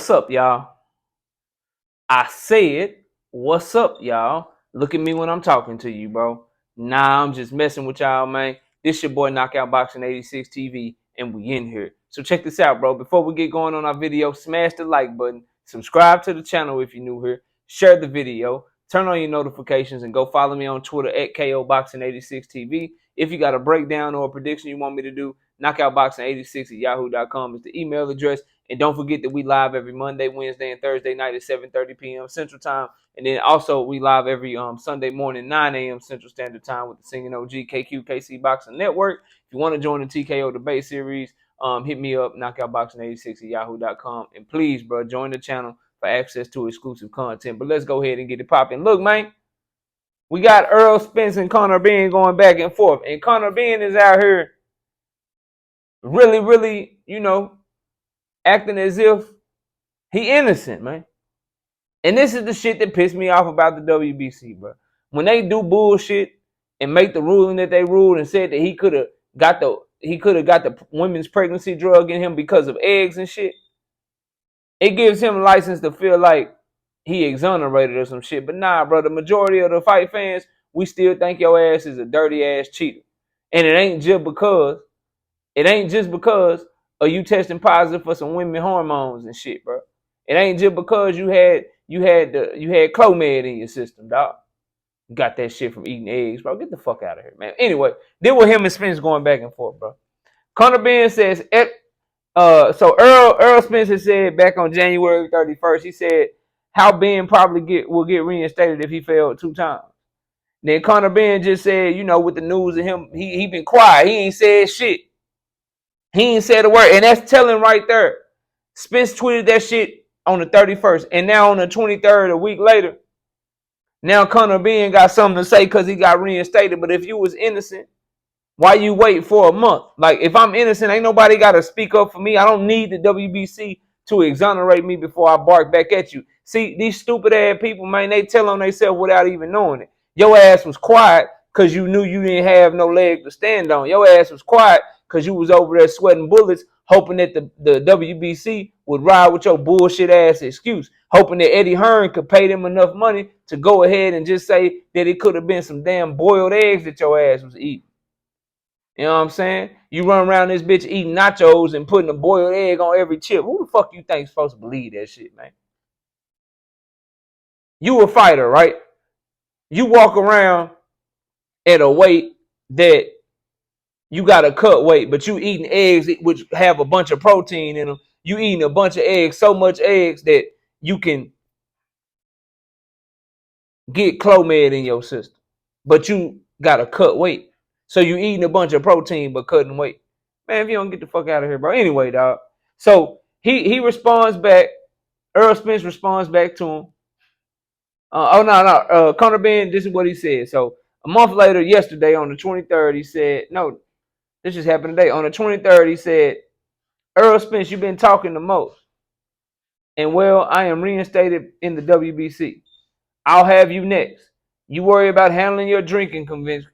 What's up, y'all? I said, what's up, y'all? Look at me when I'm talking to you, bro. Nah, I'm just messing with y'all, man. This your boy Knockout Boxing 86 TV, and we in here. So check this out, bro. Before we get going on our video, smash the like button, subscribe to the channel if you're new here, share the video, turn on your notifications, and go follow me on Twitter at KOBoxing86 TV. If you got a breakdown or a prediction you want me to do, knockoutboxing86 at yahoo.com is the email address. And don't forget that we live every Monday, Wednesday, and Thursday night at 7:30 p.m. Central Time. And then also we live every Sunday morning, 9 a.m. Central Standard Time with the Singing OG KC Boxing Network. If you want to join the TKO debate series, hit me up, knockoutboxing86 at yahoo.com. And please, bro, join the channel for access to exclusive content. But let's go ahead and get it popping. Look, man, we got Errol Spence and Conor Benn going back and forth. And Conor Benn is out here really, acting as if he innocent, man. And this is the shit that pissed me off about the WBC, bro. When they do bullshit and make the ruling that they ruled and said that he could have got the women's pregnancy drug in him because of eggs and shit, it gives him a license to feel like he exonerated or some shit. But nah, bro, the majority of the fight fans, we still think your ass is a dirty ass cheater. And it ain't just because of you testing positive for some women hormones and shit, bro. It ain't just because you had Clomid in your system, dog. You got that shit from eating eggs, bro. Get the fuck out of here, man. Anyway, there were him and Spence going back and forth, bro. Conor Benn says, so Errol Spence has said back on January 31st, he said how Benn probably will get reinstated if he failed 2 times. Then Conor Benn just said, with the news of him, he been quiet. He ain't said shit. He ain't said a word, and that's telling right there. Spence tweeted that shit on the 31st, and now on the 23rd, a week later, now Conor Benn got something to say because he got reinstated. But if you was innocent, why you wait for a month? Like, if I'm innocent, ain't nobody got to speak up for me. I don't need the WBC to exonerate me before I bark back at you. See, these stupid ass people, man, they tell on themselves without even knowing it. Your ass was quiet because you knew you didn't have no leg to stand on. Your ass was quiet because you was over there sweating bullets, hoping that the WBC would ride with your bullshit ass excuse, hoping that Eddie Hearn could pay them enough money to go ahead and just say that it could have been some damn boiled eggs that your ass was eating. You know what I'm saying? You run around this bitch eating nachos and putting a boiled egg on every chip. Who the fuck you think's supposed to believe that shit, man? You a fighter, right? You walk around at a weight that you got to cut weight, but you eating eggs which have a bunch of protein in them. You eating a bunch of eggs, so much eggs that you can get Clomid in your system, but you got to cut weight. So you eating a bunch of protein but cutting weight. Man, if you don't get the fuck out of here, bro. Anyway, dog. So he responds back. Errol Spence responds back to him. Conor Benn, this is what he said. So a month later, yesterday on the 23rd, he said, no, this just happened today. On the 23rd, he said, Errol Spence, you've been talking the most. And well, I am reinstated in the WBC. I'll have you next. You worry about handling your driving convictions,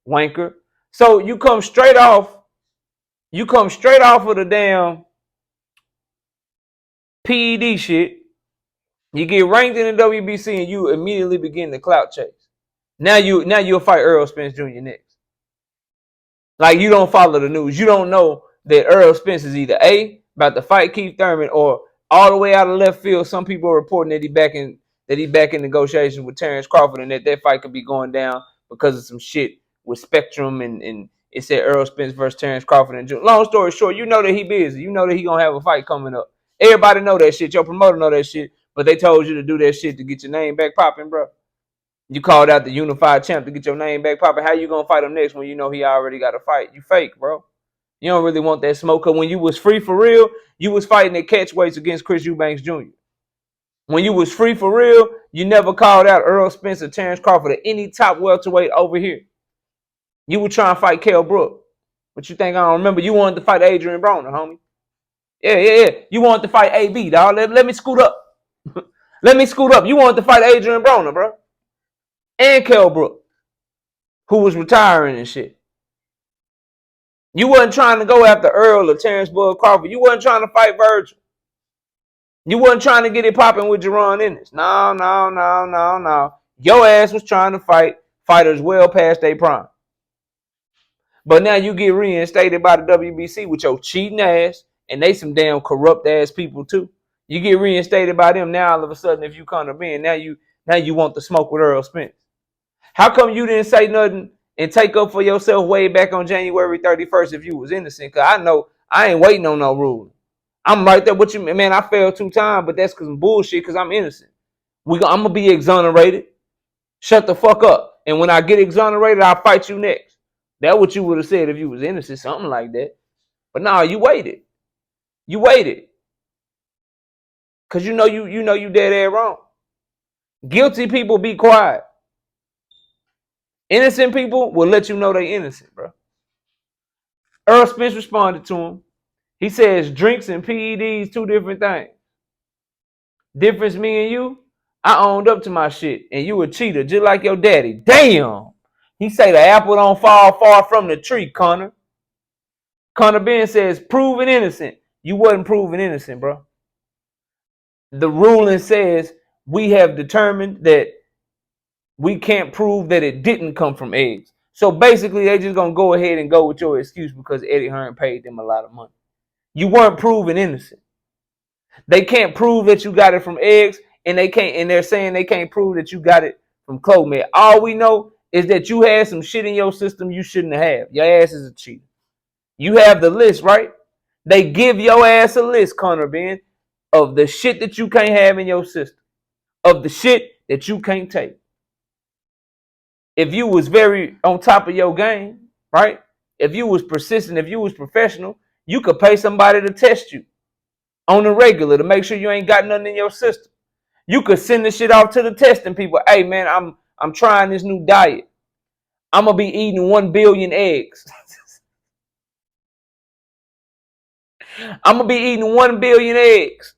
wanker. So you come straight off of the damn PED shit. You get ranked in the WBC and you immediately begin the clout chase. Now you'll fight Errol Spence Jr. next. Like, you don't follow the news. You don't know that Errol Spence is either A, about to fight Keith Thurman, or all the way out of left field, some people are reporting that he back in negotiations with Terrence Crawford, and that fight could be going down because of some shit with Spectrum, and it said Errol Spence versus Terrence Crawford in June. Long story short, you know that he busy. You know that he gonna have a fight coming up. Everybody know that shit. Your promoter know that shit, but they told you to do that shit to get your name back popping, bro. You called out the unified champ to get your name back popping. How you gonna fight him next when you know he already got a fight? You fake, bro. You don't really want that smoke. Cause when you was free for real, you was fighting at catch weights against Chris Eubanks Jr. When you was free for real, you never called out Errol Spence or Terrence Crawford or any top welterweight over here. You were trying to fight Kell Brook. But you think I don't remember? You wanted to fight Adrian Broner, homie. Yeah. You wanted to fight AB, dog. Let me scoot up. Let me scoot up. You wanted to fight Adrian Broner, bro. And Kell Brook, who was retiring and shit. You wasn't trying to go after Earl or Terrence Bud Crawford. You wasn't trying to fight Virgil. You wasn't trying to get it popping with Jerron Ennis. No. Your ass was trying to fight fighters well past their prime. But now you get reinstated by the WBC with your cheating ass, and they some damn corrupt ass people too. You get reinstated by them. Now all of a sudden, if you Conor Benn, now you want the smoke with Errol Spence. How come you didn't say nothing and take up for yourself way back on January 31st if you was innocent? Cause I know I ain't waiting on no ruling. I'm right there with you, man. I failed 2 times, but that's cause I'm bullshit. Cause I'm innocent. I'm gonna be exonerated. Shut the fuck up. And when I get exonerated, I'll fight you next. That's what you would have said if you was innocent, something like that. But no, you waited. You waited. Cause you know you dead ass wrong. Guilty people be quiet. Innocent people will let you know they innocent, bro. Errol Spence responded to him. He says drinks and PEDs, 2 different things. Difference me and you, I owned up to my shit, and you a cheater, just like your daddy. Damn. He say the apple don't fall far from the tree, Conor. Conor Benn says proven innocent. You wasn't proven innocent, bro. The ruling says we have determined that we can't prove that it didn't come from eggs. So basically, they just gonna go ahead and go with your excuse because Eddie Hearn paid them a lot of money. You weren't proven innocent. They can't prove that you got it from eggs, and they're saying they can't prove that you got it from Clomid. All we know is that you had some shit in your system you shouldn't have. Your ass is a cheater. You have the list, right? They give your ass a list, Conor Benn, of the shit that you can't have in your system, of the shit that you can't take. If you was very on top of your game, right? If you was persistent, if you was professional, you could pay somebody to test you on the regular to make sure you ain't got nothing in your system. You could send the shit off to the testing people. Hey man, I'm trying this new diet. I'm gonna be eating 1 billion eggs. I'm gonna be eating 1 billion eggs.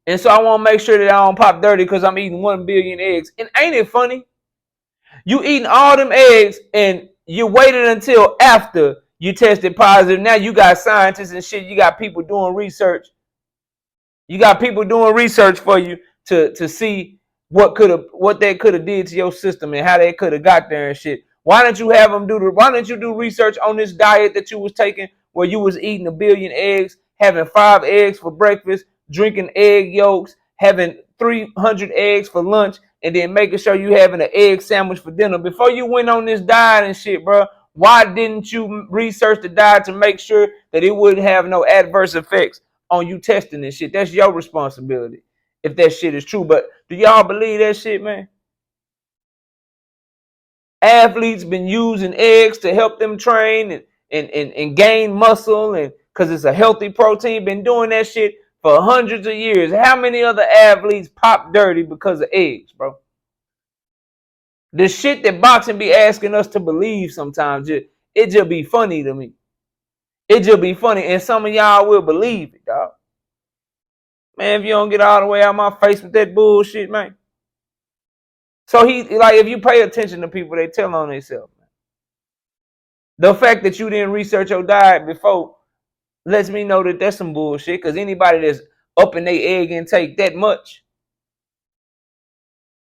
And so I want to make sure that I don't pop dirty because I'm eating 1 billion eggs. And ain't it funny? You eating all them eggs and you waited until after you tested positive. Now you got scientists and shit. You got people doing research. You got people doing research for you to see what they could have did to your system and how they could have got there and shit. Why don't you have them why don't you do research on this diet that you was taking where you was eating 1 billion eggs, having 5 eggs for breakfast, drinking egg yolks, having 300 eggs for lunch, and then making sure you having an egg sandwich for dinner before you went on this diet and shit, bro? Why didn't you research the diet to make sure that it wouldn't have no adverse effects on you testing this shit? That's your responsibility if that shit is true. But do y'all believe that shit, man? Athletes been using eggs to help them train and gain muscle, and because it's a healthy protein, been doing that shit for hundreds of years. How many other athletes pop dirty because of eggs, bro? The shit that boxing be asking us to believe sometimes, it just be funny to me. It just be funny, and some of y'all will believe it, dog. Man, if you don't get all the way out of my face with that bullshit, man. So if you pay attention to people, they tell on themselves, man. The fact that you didn't research your diet before lets me know that that's some bullshit, because anybody that's upping their egg intake that much,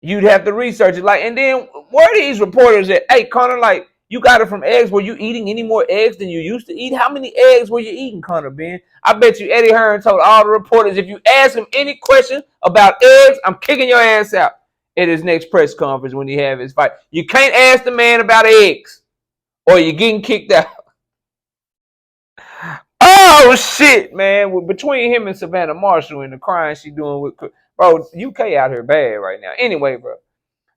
you'd have to research it. And then where are these reporters at? Hey, Conor, you got it from eggs. Were you eating any more eggs than you used to eat? How many eggs were you eating, Conor Benn? I bet you Eddie Hearn told all the reporters, if you ask him any question about eggs, I'm kicking your ass out at his next press conference when he have his fight. You can't ask the man about eggs or you're getting kicked out. Oh, shit, man. Between him and Savannah Marshall and the crying she doing with... Bro, UK out here bad right now. Anyway, bro.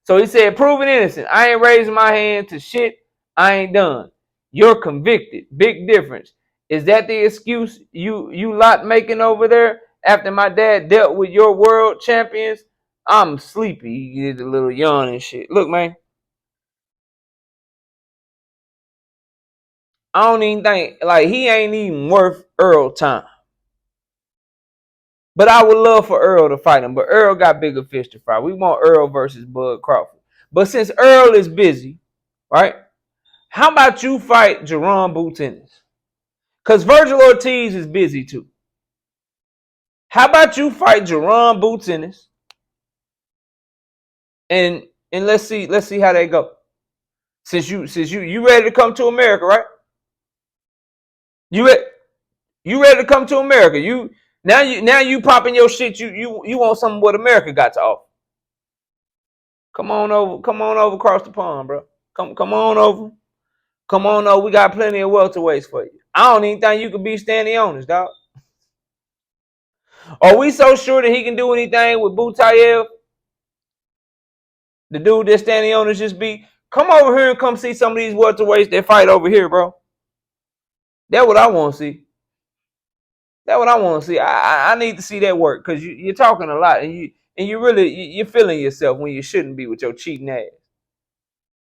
So he said, proven innocent. I ain't raising my hand to shit. I ain't done. You're convicted. Big difference. Is that the excuse you lot making over there after my dad dealt with your world champions? I'm sleepy. He did a little yawn and shit. Look, man. I don't even think, he ain't even worth Earl time. But I would love for Earl to fight him. But Earl got bigger fish to fry. We want Earl versus Bud Crawford. But since Earl is busy, right? How about you fight Jerome Boots Ennis? Because Virgil Ortiz is busy too. How about you fight Jerome Boots Ennis? And let's see how they go. Since you ready to come to America, right? You ready to come to America? Now you popping your shit. You want something what America got to offer. Come on over across the pond, bro. Come on over. Come on over. We got plenty of welterweights for you. I don't even think you could be Stanionis, dog. Are we so sure that he can do anything with Butayev? The dude that Stanionis just beat? Come over here and come see some of these welterweights that fight over here, bro. That's what I want to see. That's what I want to see. I need to see that work because you're talking a lot and you're feeling yourself when you shouldn't be with your cheating ass.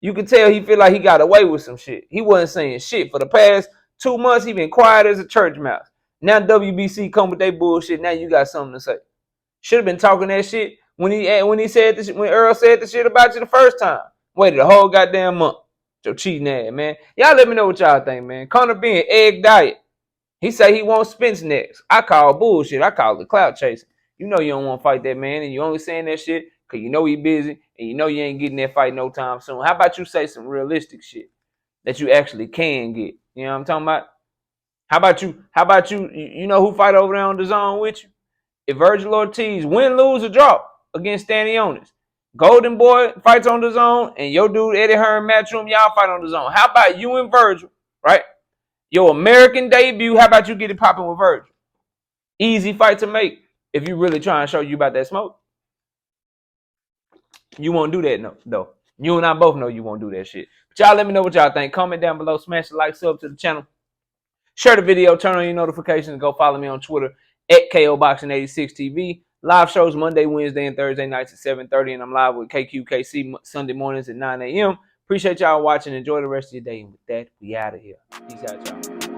You can tell he feel like he got away with some shit. He wasn't saying shit for the past 2 months. He been quiet as a church mouse. Now WBC come with their bullshit. Now you got something to say. Should have been talking that shit when he said this, when Errol said the shit about you the first time. Waited a whole goddamn month. Your cheating ass, man. Y'all let me know what y'all think, man. Conor Benn, egg diet. He say he wants Spence next. I call bullshit. I call it clout chasing. You know you don't want to fight that man, and you only saying that shit because you know he busy, and you know you ain't getting that fight no time soon. How about you say some realistic shit that you actually can get? You know what I'm talking about? How about you know who fight over there on the zone with you? If Virgil Ortiz win, lose, or draw against Stanionis, Golden Boy fights on the zone, and your dude Eddie Hearn Matchroom, y'all fight on the zone. How about you and Virgil, right? Your American debut, how about you get it popping with Virgil? Easy fight to make if you really trying to show you about that smoke. You won't do that, no, though. You and I both know you won't do that shit. But y'all let me know what y'all think. Comment down below. Smash the like, sub to the channel. Share the video. Turn on your notifications. Go follow me on Twitter at KOBoxing86TV. Live shows Monday, Wednesday, and Thursday nights at 7:30. And I'm live with KQKC Sunday mornings at 9 a.m. Appreciate y'all watching. Enjoy the rest of your day. And with that, we out of here. Peace out, y'all.